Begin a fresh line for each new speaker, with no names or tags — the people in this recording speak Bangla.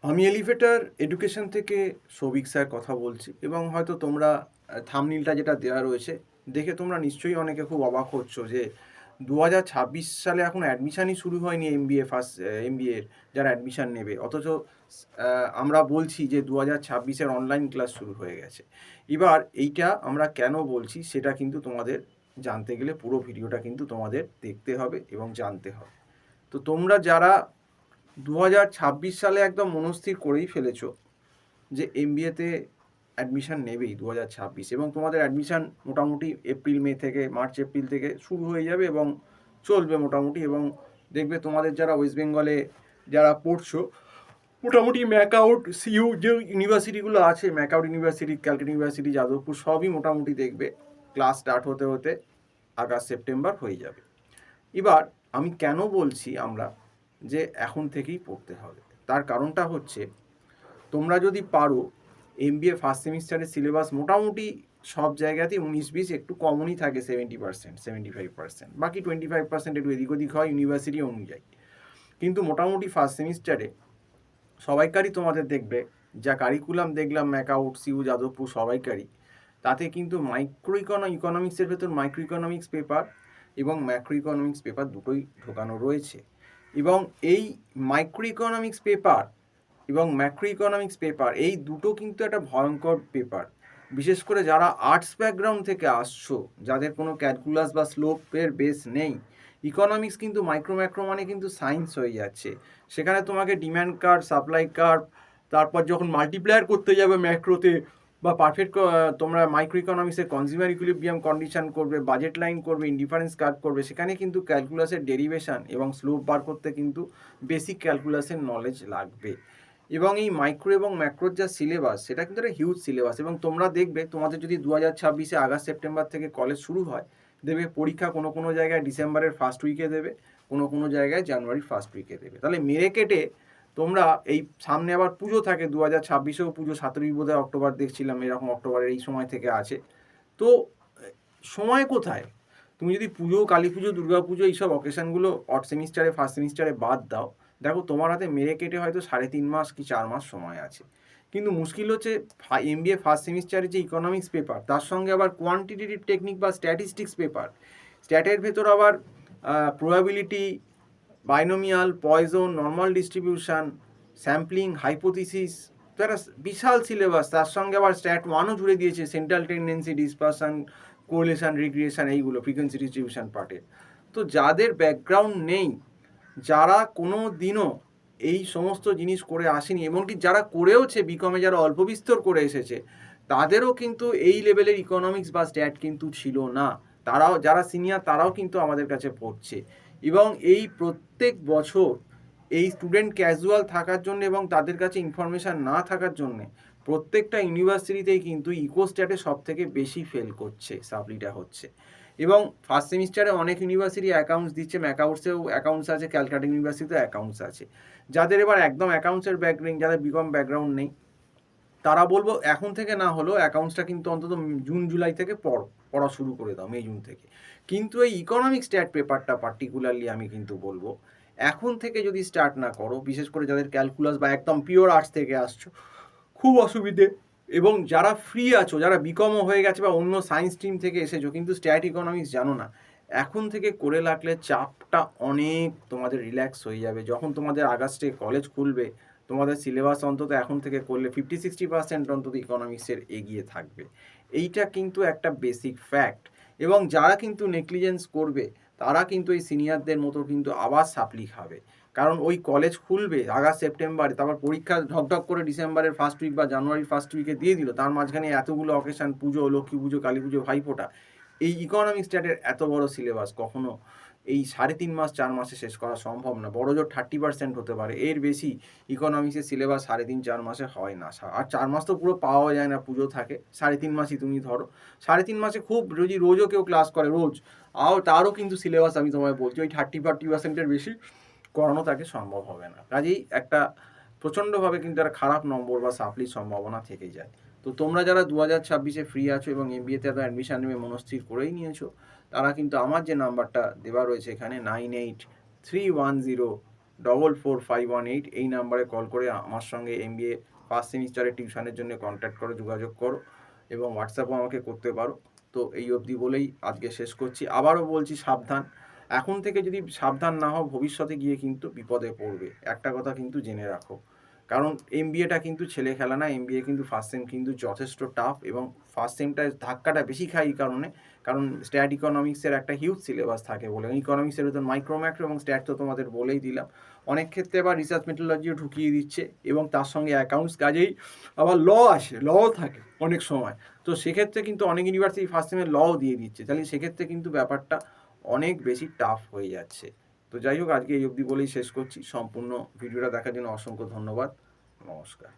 আমি এলিভেটর এডুকেশন থেকে সৌভিক স্যার কথা বলছি এবং হয়তো তোমরা থাম্বনেইলটা যেটা দেওয়া রয়েছে দেখে তোমরা নিশ্চয়ই অনেকে খুব অবাক হচ্ছ যে 2026 সালে এখন অ্যাডমিশানই শুরু হয়নি এমবিএর যারা অ্যাডমিশান নেবে, অথচ আমরা বলছি যে 2026-এর অনলাইন ক্লাস শুরু হয়ে গেছে। এবার এইটা আমরা কেন বলছি সেটা কিন্তু তোমাদের জানতে গেলে পুরো ভিডিওটা কিন্তু তোমাদের দেখতে হবে এবং জানতে হবে। তো তোমরা যারা 2026 সালে একদম মনস্থির করেই ফেলেছো যে এমবিএতে অ্যাডমিশান নেবেই 2026, এবং তোমাদের অ্যাডমিশান মোটামুটি মার্চ এপ্রিল থেকে শুরু হয়ে যাবে এবং চলবে মোটামুটি, এবং দেখবে তোমাদের যারা ওয়েস্ট বেঙ্গলে যারা পড়ছো মোটামুটি ম্যাকআউট সিইউ যে ইউনিভার্সিটিগুলো আছে, MAKAUT university, Calcutta university, Jadavpur, সবই মোটামুটি দেখবে ক্লাস স্টার্ট হতে হতে আগস্ট সেপ্টেম্বর হয়ে যাবে। এবার আমি কেন বলছি আমরা যে এখন থেকেই পড়তে হবে, তার কারণটা হচ্ছে তোমরা যদি পারো এমবিএ ফার্স্ট সেমিস্টারের সিলেবাস মোটামুটি সব জায়গাতেই 19-20 একটু কমনই থাকে, 70%, 75%, বাকি 25% একটু এদিক ওদিক হয় ইউনিভার্সিটি অনুযায়ী। কিন্তু মোটামুটি ফার্স্ট সেমিস্টারে সবাইকারই তোমাদের দেখবে যা কারিকুলাম দেখলাম ম্যাকআউট, সিইউ, যাদবপুর সবাইকারই, তাতে কিন্তু ইকোনমিক্সের ভেতর মাইক্রো ইকোনমিক্স পেপার এবং ম্যাক্রো ইকোনমিক্স পেপার দুটোই ঢোকানো রয়েছে। এবং এই মাইক্রো ইকোনমিক্স পেপার এবং ম্যাক্রো ইকোনমিক্স পেপার এই দুটো কিন্তু একটা ভয়ঙ্কর পেপার। বিশেষ করে যারা আর্টস ব্যাকগ্রাউন্ড থেকে আসছো, যাদের কোনো ক্যালকুলাস বা স্লোপের বেস নেই, ইকোনমিক্স কিন্তু ম্যাক্রো মানে কিন্তু সায়েন্স হয়ে যাচ্ছে। সেখানে তোমাকে ডিম্যান্ড কার্ভ, সাপ্লাই কার্ভ, তারপর যখন মাল্টিপ্লায়ার করতে যাবে ম্যাক্রোতে বা পারফেক্ট, তোমরা মাইক্রো ইকোনমিক্সের কনজিউমার ইকুইলিব্রিয়াম কন্ডিশন করবে, বাজেট লাইন করবে, ইনডিফারেন্স কার্ভ করবে, সেখানে কিন্তু ক্যালকুলাসের ডেরিভেশন এবং স্লোপ বার করতে কিন্তু বেসিক ক্যালকুলাসের নলেজ লাগবে। এবং এই মাইক্রো এবং ম্যাক্রোর যা সিলেবাস, সেটা কিন্তু একটা হিউজ সিলেবাস। এবং তোমরা দেখবে তোমাদের যদি 2026-এ আগস্ট সেপ্টেম্বর থেকে কলেজ শুরু হয়, দেবে পরীক্ষা কোনো কোনো জায়গায় ডিসেম্বরের ফার্স্ট উইকে দেবে, কোনো কোনো জায়গায় জানুয়ারির ফার্স্ট উইকে দেবে। তাহলে মেরে কেটে তোমরা এই সামনে আবার পুজো থাকে, 2026-এও পুজো, 17ই বোধহয় অক্টোবর দেখছিলাম, এরকম অক্টোবরের এই সময় থেকে আছে। তো সময় কোথায়? তুমি যদি পুজো, কালী পুজো, দুর্গা পুজো, এইসব অকেশানগুলো সেমিস্টারে ফার্স্ট সেমিস্টারে বাদ দাও, দেখো তোমার হাতে মেরে কেটে হয়তো 3.5 মাস কি 4 মাস সময় আছে। কিন্তু মুশকিল হচ্ছে এমবিএ ফার্স্ট সেমিস্টারে যে ইকোনমিক্স পেপার, তার সঙ্গে আবার কোয়ান্টিটেটিভ টেকনিক বা স্ট্যাটিস্টিক্স পেপার, স্ট্যাটের ভেতর আবার probability, binomial, poison, normal distribution, sampling, hypothesis, তো একটা বিশাল সিলেবাস। তার সঙ্গে আবার স্ট্যাট 1ও জুড়ে দিয়েছে, central tendency, dispersion, correlation, regression, এইগুলো ফ্রিকোয়েন্সি ডিস্ট্রিবিউশন পার্টে। তো যাদের ব্যাকগ্রাউন্ড নেই, যারা কোনো দিনও এই সমস্ত জিনিস করে আসেনি, এমনকি যারা করেওছে বিকমে, যারা অল্প বিস্তর করে এসেছে, তাদেরও কিন্তু এই লেভেলের ইকোনমিক্স বা স্ট্যাট কিন্তু ছিল না। তারাও, যারা সিনিয়র, তারাও কিন্তু আমাদের কাছে পড়ছে। এবং এই প্রত্যেক বছর এই স্টুডেন্ট ক্যাজুয়াল থাকার জন্য এবং তাদের কাছে ইনফরমেশান না থাকার জন্যে প্রত্যেকটা ইউনিভার্সিটিতেই কিন্তু ইকোস্ট্যাটে সব থেকে বেশি ফেল করছে, সাপ্লিটা হচ্ছে। এবং ফার্স্ট সেমিস্টারে অনেক ইউনিভার্সিটি অ্যাকাউন্টস দিচ্ছে, ম্যাকআউটসেও অ্যাকাউন্টস আছে, ক্যালকাটা ইউনিভার্সিটিতেও অ্যাকাউন্টস আছে। যাদের এবার একদম অ্যাকাউন্টসের ব্যাকগ্রাউন্ড, যাদের বিকম ব্যাকগ্রাউন্ড নেই, তারা বলবো এখন থেকে না হলেও অ্যাকাউন্টসটা কিন্তু অন্তত জুন জুলাই থেকে পড়া শুরু করে দাও, মে জুন থেকে। কিন্তু এই ইকোনমিক স্ট্যাট পেপারটা পার্টিকুলারলি আমি কিন্তু বলবো এখন থেকে যদি স্টার্ট না করো, বিশেষ করে যাদের ক্যালকুলাস বা একদম পিওর আর্টস থেকে আসছো, খুব অসুবিধে। এবং যারা ফ্রি আছো, যারা বিকমও হয়ে গেছে বা অন্য সায়েন্স স্ট্রিম থেকে এসেছো কিন্তু স্ট্যাট ইকোনমিক্স জানো না, এখন থেকে করে রাখলে চাপটা অনেক তোমাদের রিল্যাক্স হয়ে যাবে। যখন তোমাদের আগস্টে কলেজ খুলবে, তোমাদের সিলেবাস অন্তত এখন থেকে করলে 50-60% অন্তত ইকোনমিক্সের এগিয়ে থাকবে। এইটা কিন্তু একটা বেসিক ফ্যাক্ট। এবং যারা কিন্তু নেগলিজেন্স করবে, তারা কিন্তু এই সিনিয়রদের মতো কিন্তু আবার সাপ্লি খাবে। কারণ ওই কলেজ খুলবে আগস্ট সেপ্টেম্বরে, তারপর পরীক্ষা ঢকঢক করে ডিসেম্বরের ফার্স্ট উইক বা জানুয়ারির ফার্স্ট উইকে দিয়ে দিল, তার মাঝখানে এতগুলো অকেশান, পুজো, লক্ষ্মী পুজো, কালী পুজো, ভাইফোঁটা, এই ইকোনমিক স্ট্যাটের এত বড় সিলেবাস কখনো এই 3.5 মাস 4 মাসে শেষ করা সম্ভব না। বড় জোর 30% হতে পারে, এর বেশি ইকোনমিক্সের সিলেবাস 3.5-4 মাসে হয় না। আর 4 মাস তো পুরো পাওয়া যায় না, পুজো থাকে। 3.5 মাসই তুমি ধরো। 3.5 মাসে খুব যদি রোজও কেউ ক্লাস করে, রোজ, তারও কিন্তু সিলেবাস আমি তোমায় বলছি ওই 30-40%-এর বেশি করানো তাকে সম্ভব হবে না। কাজেই একটা প্রচণ্ডভাবে কিন্তু একটা খারাপ নম্বর বা সাপ্লির সম্ভাবনা থেকে যায়। তো তোমরা যারা 2026-এ ফ্রি আছো এবং এমবিএতে অ্যাডমিশান নেবে মনস্থির করেই নিয়েছো, তারা কিন্তু আমার যে নাম্বারটা দেওয়া রয়েছে এখানে, 444518 এই নাম্বারে কল করে আমার সঙ্গে MBA ফার্স্ট সেমিস্টারের টিউশনের জন্য কন্ট্যাক্ট করো, যোগাযোগ করো এবং হোয়াটসঅ্যাপও আমাকে করতে পারো। তো এই অবধি বলেই আজকে শেষ করছি। আবারও বলছি সাবধান। এখন থেকে যদি সাবধান না হও ভবিষ্যতে গিয়ে কিন্তু বিপদে পড়বে। একটা কথা কিন্তু জেনে রাখো। কারণ MBAটা কিন্তু ছেলে খেলা না। MBA কিন্তু ফার্স্ট সেম কিন্তু যথেষ্ট টাফ এবং ফার্স্ট সেমটায় ধাক্কাটা বেশি খায় এই কারণে, কারণ স্ট্যাট ইকোনমিক্সের একটা হিউজ সিলেবাস থাকে বলে। ইকোনমিক্সের ভিতর মাইক্রো ম্যাক্রো এবং স্ট্যাট তো তোমাদের বলেই দিলাম। অনেক ক্ষেত্রে আবার রিসার্চ মেথোডলজিও ঢুকিয়ে দিচ্ছে এবং তার সঙ্গে অ্যাকাউন্টস, কাজেই আবার আসে, লও থাকে অনেক সময়। তো সেক্ষেত্রে কিন্তু অনেক ইউনিভার্সিটি ফার্স্ট সেমে লও দিয়ে দিচ্ছে। তাহলে সেক্ষেত্রে কিন্তু ব্যাপারটা অনেক বেশি টাফ হয়ে যাচ্ছে। তো যাই হোক, আজকে এই অবধি বলেই শেষ করছি। সম্পূর্ণ ভিডিওটা দেখার জন্য অসংখ্য ধন্যবাদ। নমস্কার।